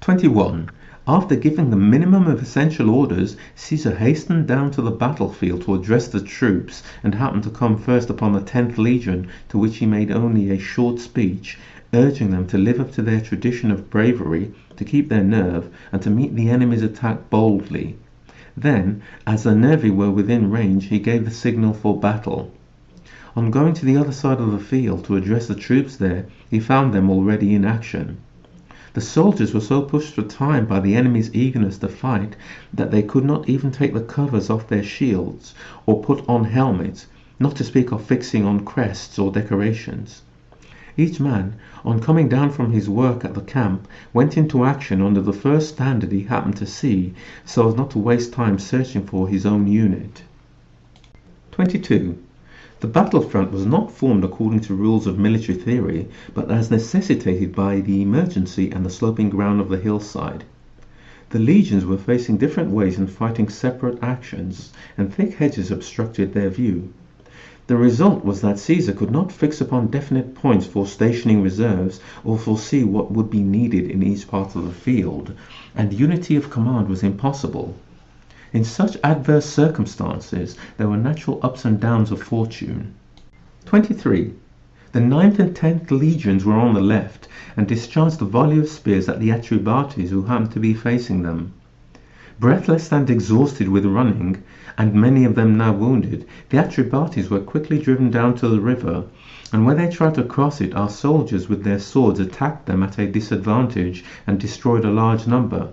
21. After giving the minimum of essential orders, Caesar hastened down to the battlefield to address the troops, and happened to come first upon the 10th Legion, to which he made only a short speech, urging them to live up to their tradition of bravery, to keep their nerve, and to meet the enemy's attack boldly. Then, as the Nervi were within range, he gave the signal for battle. On going to the other side of the field to address the troops there, he found them already in action. The soldiers were so pushed for time by the enemy's eagerness to fight that they could not even take the covers off their shields or put on helmets, not to speak of fixing on crests or decorations. Each man, on coming down from his work at the camp, went into action under the first standard he happened to see, so as not to waste time searching for his own unit. 22. The battlefront was not formed according to rules of military theory, but as necessitated by the emergency and the sloping ground of the hillside. The legions were facing different ways and fighting separate actions, and thick hedges obstructed their view. The result was that Caesar could not fix upon definite points for stationing reserves or foresee what would be needed in each part of the field, and unity of command was impossible. In such adverse circumstances, there were natural ups and downs of fortune. 23. The 9th and 10th legions were on the left, and discharged a volley of spears at the Atrebates who happened to be facing them. Breathless and exhausted with running, and many of them now wounded, the Atrebates were quickly driven down to the river, and when they tried to cross it, our soldiers with their swords attacked them at a disadvantage and destroyed a large number.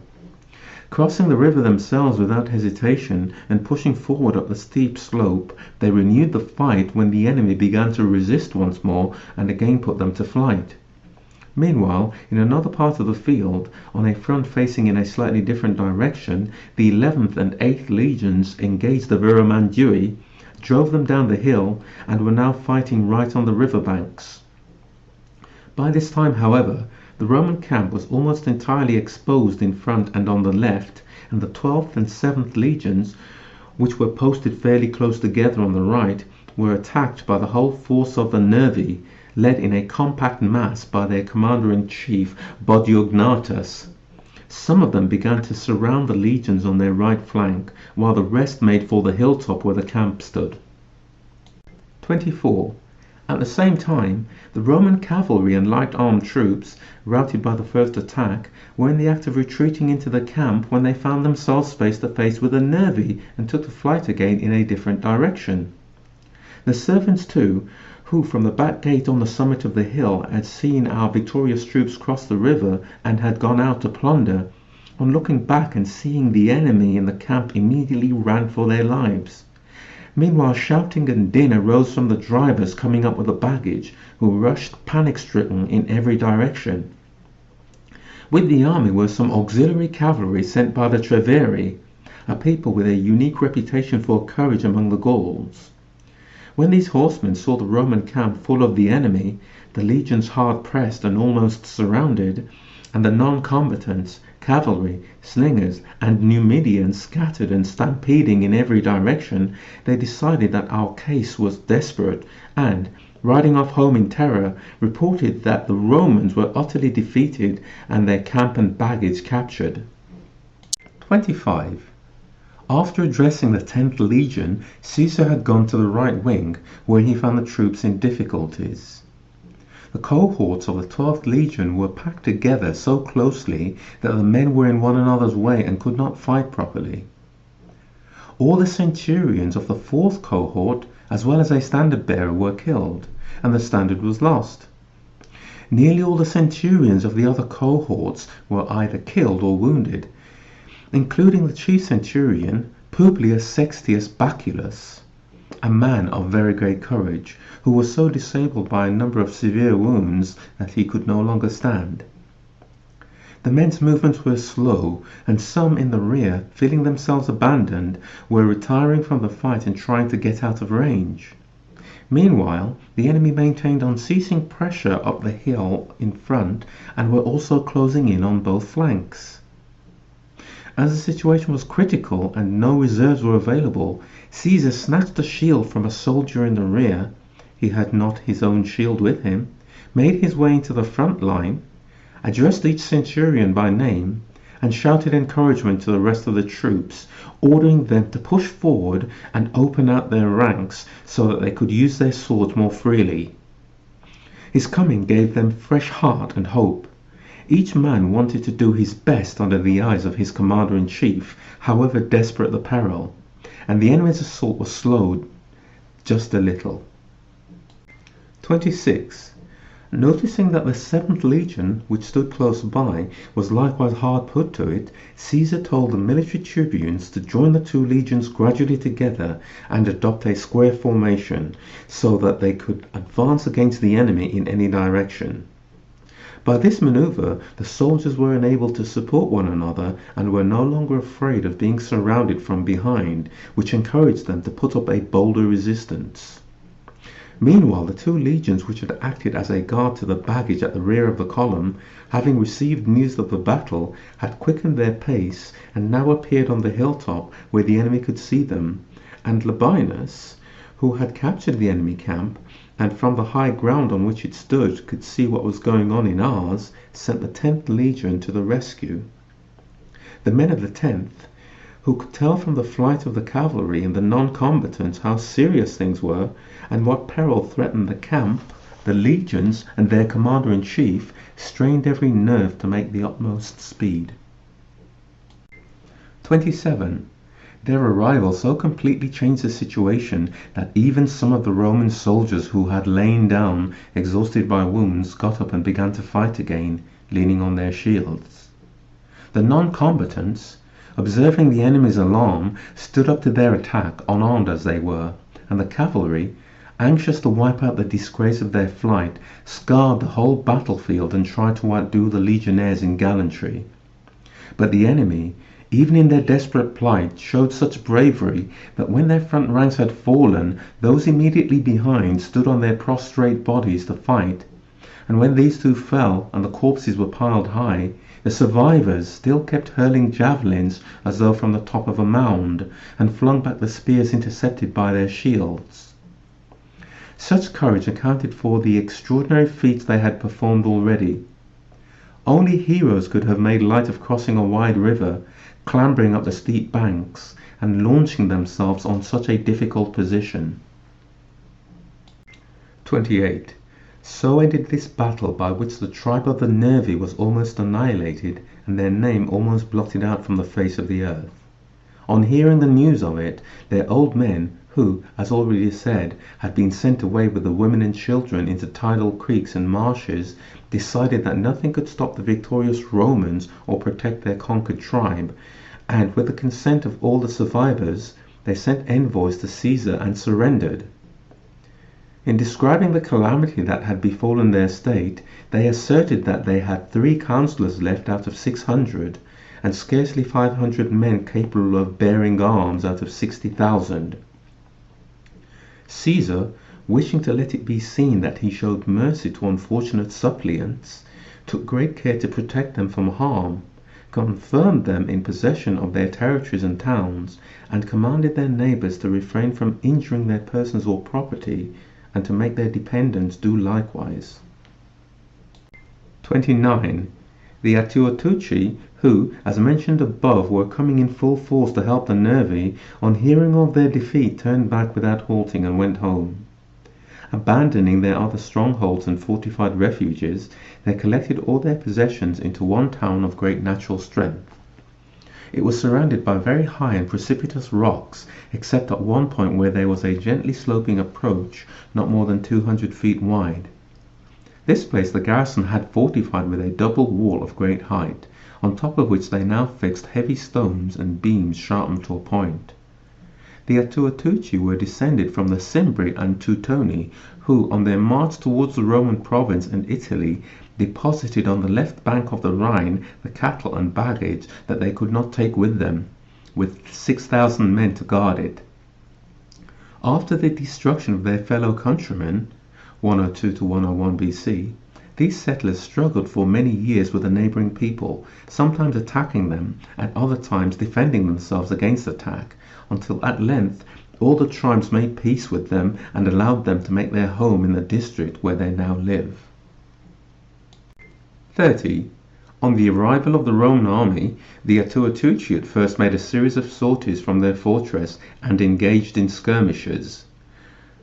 Crossing the river themselves without hesitation and pushing forward up the steep slope, they renewed the fight when the enemy began to resist once more and again put them to flight. Meanwhile, in another part of the field, on a front facing in a slightly different direction, the 11th and 8th legions engaged the Veromandui, drove them down the hill, and were now fighting right on the river banks. By this time, however, the Roman camp was almost entirely exposed in front and on the left, and the 12th and 7th legions, which were posted fairly close together on the right, were attacked by the whole force of the Nervi, led in a compact mass by their commander-in-chief Bodiognatus. Some of them began to surround the legions on their right flank, while the rest made for the hilltop where the camp stood. 24. At the same time, the Roman cavalry and light-armed troops, routed by the first attack, were in the act of retreating into the camp when they found themselves face to face with the Nervi and took to flight again in a different direction. The servants too, who from the back gate on the summit of the hill had seen our victorious troops cross the river and had gone out to plunder, on looking back and seeing the enemy in the camp immediately ran for their lives. Meanwhile, shouting and din arose from the drivers coming up with the baggage, who rushed panic-stricken in every direction. With the army were some auxiliary cavalry sent by the Treveri, a people with a unique reputation for courage among the Gauls. When these horsemen saw the Roman camp full of the enemy, the legions hard pressed and almost surrounded, and the non-combatants, cavalry, slingers, and Numidians scattered and stampeding in every direction, they decided that our case was desperate, and, riding off home in terror, reported that the Romans were utterly defeated and their camp and baggage captured. 25. After addressing the 10th Legion, Caesar had gone to the right wing, where he found the troops in difficulties. The cohorts of the 12th Legion were packed together so closely that the men were in one another's way and could not fight properly. All the centurions of the 4th cohort, as well as a standard-bearer, were killed, and the standard was lost. Nearly all the centurions of the other cohorts were either killed or wounded, including the chief centurion, Publius Sextius Baculus, a man of very great courage, who was so disabled by a number of severe wounds that he could no longer stand. The men's movements were slow, and some in the rear, feeling themselves abandoned, were retiring from the fight and trying to get out of range. Meanwhile, the enemy maintained unceasing pressure up the hill in front and were also closing in on both flanks. As the situation was critical and no reserves were available, Caesar snatched a shield from a soldier in the rear. He had not his own shield with him, made his way into the front line, addressed each centurion by name, and shouted encouragement to the rest of the troops, ordering them to push forward and open out their ranks so that they could use their swords more freely. His coming gave them fresh heart and hope. Each man wanted to do his best under the eyes of his commander-in-chief, however desperate the peril, and the enemy's assault was slowed just a little. 26. Noticing that the 7th Legion, which stood close by, was likewise hard put to it, Caesar told the military tribunes to join the two legions gradually together and adopt a square formation, so that they could advance against the enemy in any direction. By this maneuver, the soldiers were enabled to support one another and were no longer afraid of being surrounded from behind, which encouraged them to put up a bolder resistance. Meanwhile, the two legions which had acted as a guard to the baggage at the rear of the column, having received news of the battle, had quickened their pace and now appeared on the hilltop where the enemy could see them, and Labienus, who had captured the enemy camp, and from the high ground on which it stood could see what was going on in ours, sent the 10th Legion to the rescue. The men of the 10th, who could tell from the flight of the cavalry and the non-combatants how serious things were, and what peril threatened the camp, the legions, and their commander-in-chief, strained every nerve to make the utmost speed. 27. Their arrival so completely changed the situation that even some of the Roman soldiers who had lain down, exhausted by wounds, got up and began to fight again, leaning on their shields. The non-combatants, observing the enemy's alarm, stood up to their attack, unarmed as they were, and the cavalry, anxious to wipe out the disgrace of their flight, scoured the whole battlefield and tried to outdo the legionnaires in gallantry. But the enemy, even in their desperate plight, showed such bravery that when their front ranks had fallen, those immediately behind stood on their prostrate bodies to fight, and when these two fell and the corpses were piled high, the survivors still kept hurling javelins as though from the top of a mound, and flung back the spears intercepted by their shields. Such courage accounted for the extraordinary feats they had performed already. Only heroes could have made light of crossing a wide river, clambering up the steep banks, and launching themselves on such a difficult position. 28. So ended this battle, by which the tribe of the Nervi was almost annihilated and their name almost blotted out from the face of the earth. On hearing the news of it, their old men, who, as already said, had been sent away with the women and children into tidal creeks and marshes, decided that nothing could stop the victorious Romans or protect their conquered tribe, and with the consent of all the survivors, they sent envoys to Caesar and surrendered. In describing the calamity that had befallen their state, they asserted that they had 3 councillors left out of 600, and scarcely 500 men capable of bearing arms out of 60,000. Caesar, wishing to let it be seen that he showed mercy to unfortunate suppliants, took great care to protect them from harm, confirmed them in possession of their territories and towns, and commanded their neighbours to refrain from injuring their persons or property, and to make their dependents do likewise. 29. The Attuatuci, who, as mentioned above, were coming in full force to help the Nervi, on hearing of their defeat turned back without halting and went home. Abandoning their other strongholds and fortified refuges, they collected all their possessions into one town of great natural strength. It was surrounded by very high and precipitous rocks, except at one point where there was a gently sloping approach not more than 200 feet wide. This place the garrison had fortified with a double wall of great height, on top of which they now fixed heavy stones and beams sharpened to a point. The Attuatuci were descended from the Cimbri and Teutoni, who, on their march towards the Roman province and Italy, deposited on the left bank of the Rhine the cattle and baggage that they could not take with them, with 6,000 men to guard it. After the destruction of their fellow countrymen, 102 to 101 BC, these settlers struggled for many years with the neighboring people, sometimes attacking them, at other times defending themselves against attack, until at length all the tribes made peace with them and allowed them to make their home in the district where they now live. 30. On the arrival of the Roman army, the Atuatuci at first made a series of sorties from their fortress and engaged in skirmishes.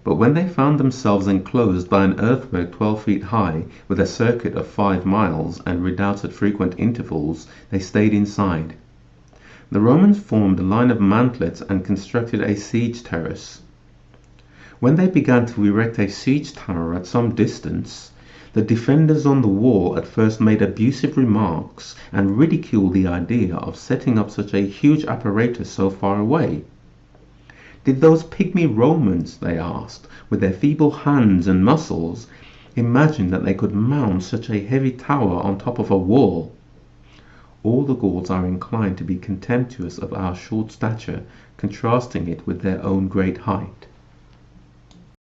But when they found themselves enclosed by an earthwork 12 feet high, with a circuit of 5 miles and redoubts at frequent intervals, they stayed inside. The Romans formed a line of mantlets and constructed a siege terrace. When they began to erect a siege tower at some distance, the defenders on the wall at first made abusive remarks and ridiculed the idea of setting up such a huge apparatus so far away. Did those pygmy Romans, they asked, with their feeble hands and muscles, imagine that they could mount such a heavy tower on top of a wall? All the Gauls are inclined to be contemptuous of our short stature, contrasting it with their own great height.